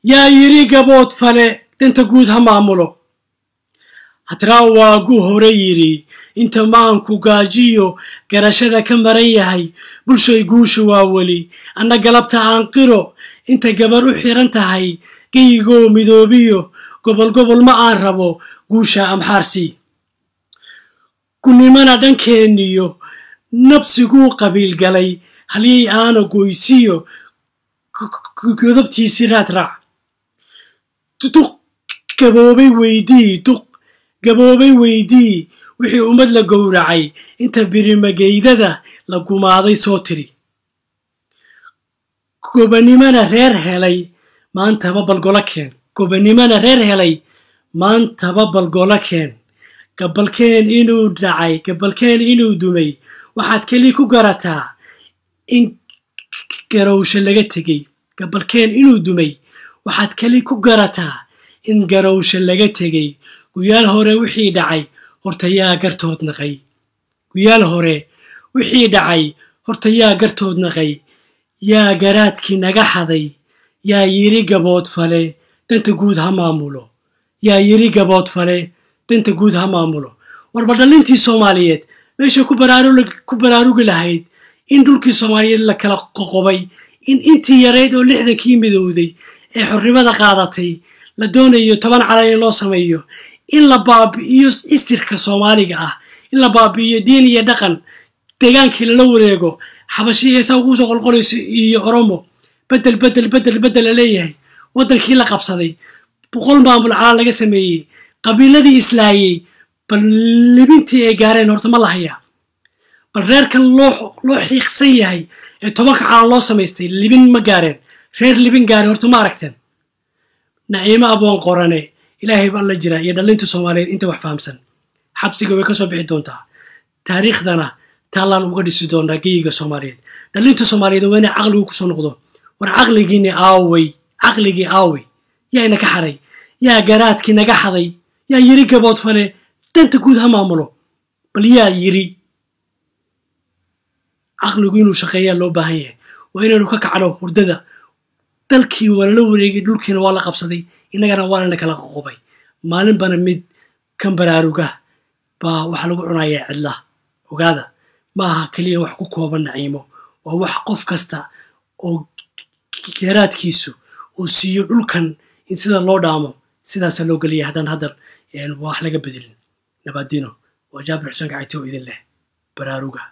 yaa yiri gabood fale danta guud ha maamulo hatraa waagu hore yiri inta maanku gaajiyo garashada ka maran yahay bulshay guusha waa weli anna galabta aan qiro inta gabar u xiran tahay geyigoo midoobiyo gobol ma aan rabo guusha amxaarsi kunimana dhankeeniyo nabsiguu qabiil galay halyay aana goysiyo godobtiisii raadraac duq gaboobay weydii wixii ummad la gowracay inta birimageydada la gumaaday soo tiri gobanimana reer helay maantaba balgola keen gabalkeen inuu dumay waxaad keli ku garataa in garowsha laga tegey guyaal hore wixii dhacay horta yaa gartood naqay yaa garaadkii naga xaday yaa yiri gabood fale danta guud ha maamulo warba dhalintii Soomaaliyeed meesha ku baraarugi lahayd in dhulkii Soomaaliyeed la kala qoqobay in intii yareed oo 60kii midowday ee xornimada qaadatay la doonayo 10 calan in loo sameeyo in la baabi'iyo istirka Soomaaliga ah in la baabi'iyo diin iyo dhaqan deegaankii la wareego xabashii heesa ugu soo qolqolayso iyo Oromo bedel leeyahay wadankii la qabsaday boqol maamul calan laga sameeyay qabiiladii islaayay bal libintii ay gaareen horta ma lahaya bal reerkan loo xiiqsan yahay ee 10 calan loo sameystay libin ma gaareen reer libin gaareen horta ma aragteen naciima aboon qorane ilaahay baa la jira iyo dhalinta Soomaaliyeed inta wax fahamsan xabsiga way ka soo bixi doontaa taariikhdana taalaan uga dhisi doonaa geyiga Soomaaliyeed dhalinta Soomaaliyeed waa inay aqligu ku soo noqdo war aqligiina aaway yaa ina ka xaray yaa garaadkii naga xaday yaa yiri gabood fale danta guud ha maamulo bal yaa yiri aqligu inuu shaqeeyaa loo baahan yahay waa inaynu ka kacno hurdada dalkii waa la wareegay dhulkiina waa la qabsaday inagana waa la kala qoqobay maalin bana mid kan baraaruga baa waxa lagu cunayaa cidla ogaada maaha kaliya wax ku kooban naciimo waa wax qof kasta oo garaadkiisu oo siiyo dhulkan in sida loo dhaamo sidaas loo galiya hadan wax laga bedelin nabadino waa Jaabir Xuseen Gacayto idin leh baraaruga